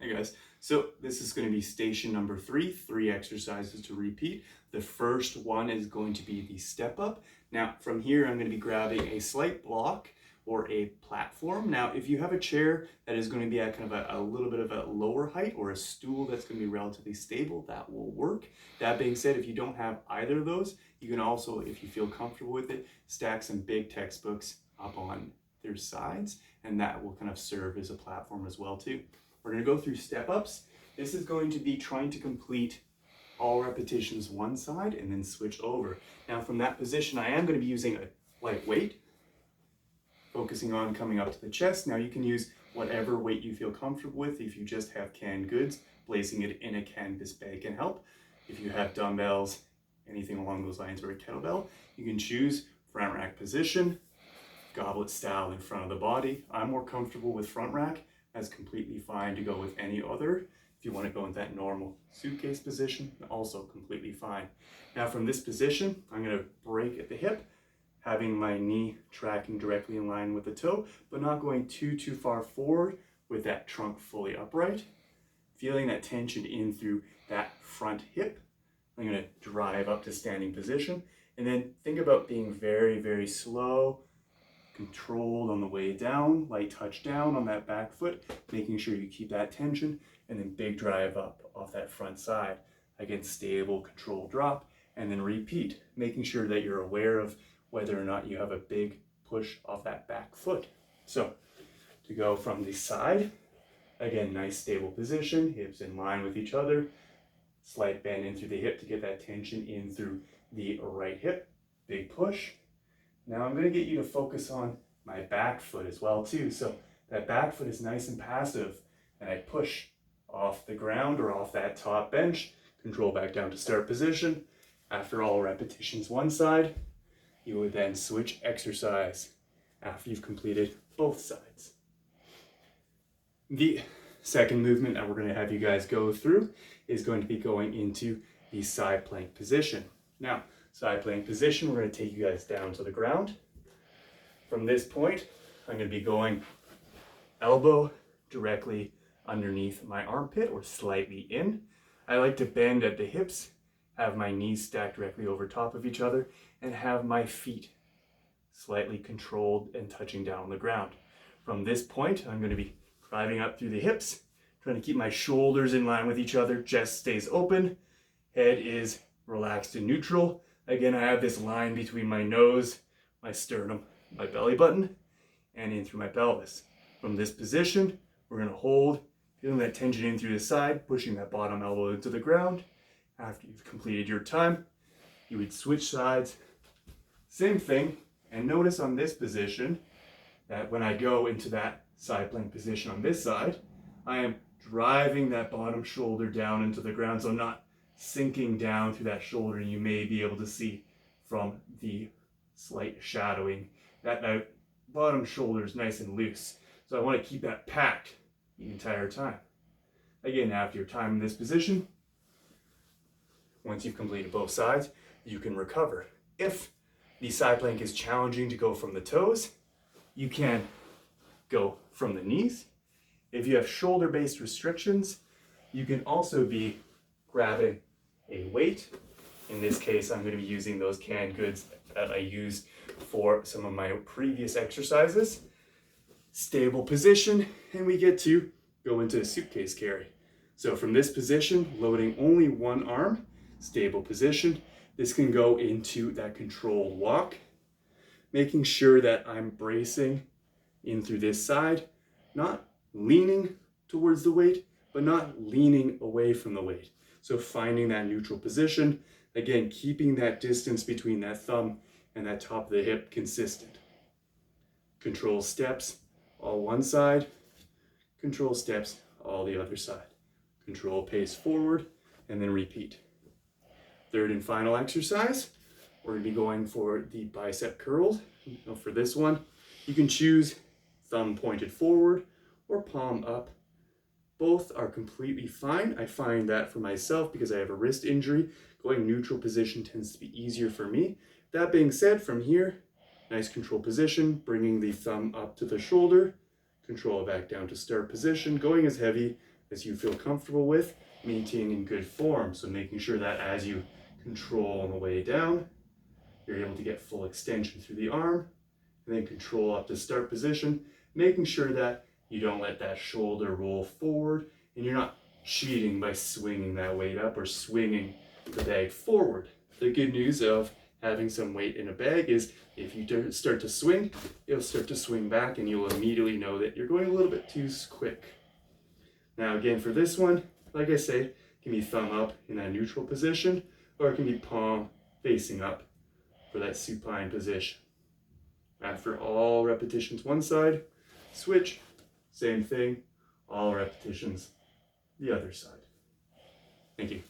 Hey guys, so this is going to be station number 3 exercises to repeat. The first one is going to be the step up. Now from here I'm going to be grabbing a slight block or a platform. Now if you have a chair that is going to be at kind of a little bit of a lower height, or a stool that's going to be relatively stable, that will work. That being said, if you don't have either of those, you can also, if you feel comfortable with it, stack some big textbooks up on their sides, and that will kind of serve as a platform as well too. We're going to go through step ups. This is going to be trying to complete all repetitions one side and then switch over. Now from that position, I am going to be using a light weight, focusing on coming up to the chest. Now you can use whatever weight you feel comfortable with. If you just have canned goods, placing it in a canvas bag can help. If you have dumbbells, anything along those lines, or a kettlebell, you can choose front rack position, goblet style in front of the body. I'm more comfortable with front rack. That's completely fine to go with any other. If you want to go in that normal suitcase position, also completely fine. Now from this position, I'm going to break at the hip, having my knee tracking directly in line with the toe, but not going too far forward with that trunk fully upright. Feeling that tension in through that front hip. I'm going to drive up to standing position, and then think about being very slow, controlled on the way down, light touch down on that back foot, making sure you keep that tension, and then big drive up off that front side. Again, stable, controlled drop, and then repeat, making sure that you're aware of whether or not you have a big push off that back foot. So to go from the side, again, nice stable position, hips in line with each other, slight bend in through the hip to get that tension in through the right hip, big push. Now I'm going to get you to focus on my back foot as well too. So that back foot is nice and passive, and I push off the ground or off that top bench, control back down to start position. After all repetitions one side, you would then switch exercise after you've completed both sides. The second movement that we're going to have you guys go through is going to be going into the side plank position. Now, side plank position, we're going to take you guys down to the ground. From this point, I'm going to be going elbow directly underneath my armpit or slightly in. I like to bend at the hips, have my knees stacked directly over top of each other, and have my feet slightly controlled and touching down on the ground. From this point, I'm going to be driving up through the hips, trying to keep my shoulders in line with each other, chest stays open, head is relaxed and neutral. Again, I have this line between my nose, my sternum, my belly button, and in through my pelvis. From this position, we're going to hold, feeling that tension in through the side, pushing that bottom elbow into the ground. After you've completed your time, you would switch sides. Same thing, and notice on this position that when I go into that side plank position on this side, I am driving that bottom shoulder down into the ground, so I'm not sinking down through that shoulder. You may be able to see from the slight shadowing that bottom shoulder is nice and loose. So I want to keep that packed the entire time. Again, after your time in this position, once you've completed both sides, you can recover. If the side plank is challenging to go from the toes, you can go from the knees. If you have shoulder-based restrictions, you can also be grabbing a weight. In this case, I'm going to be using those canned goods that I used for some of my previous exercises. Stable position, and we get to go into a suitcase carry. So from this position, loading only one arm, stable position, this can go into that controlled walk, making sure that I'm bracing in through this side, not leaning towards the weight, but not leaning away from the weight. So finding that neutral position, again, keeping that distance between that thumb and that top of the hip consistent. Control steps, all one side, control steps, all the other side. Control pace forward, and then repeat. Third and final exercise, we're going to be going for the bicep curls. Now for this one, you can choose thumb pointed forward or palm up. Both are completely fine. I find that for myself, because I have a wrist injury, going neutral position tends to be easier for me. That being said, from here, nice control position, bringing the thumb up to the shoulder, control it back down to start position, going as heavy as you feel comfortable with, maintaining good form. So making sure that as you control on the way down, you're able to get full extension through the arm, and then control up to start position, making sure that you don't let that shoulder roll forward and you're not cheating by swinging that weight up or swinging the bag forward. The good news of having some weight in a bag is if you start to swing, it'll start to swing back and you'll immediately know that you're going a little bit too quick. Now again, for this one, like I said, it can be thumb up in that neutral position, or it can be palm facing up for that supine position. After all repetitions one side, switch, same thing, all repetitions the other side. Thank you.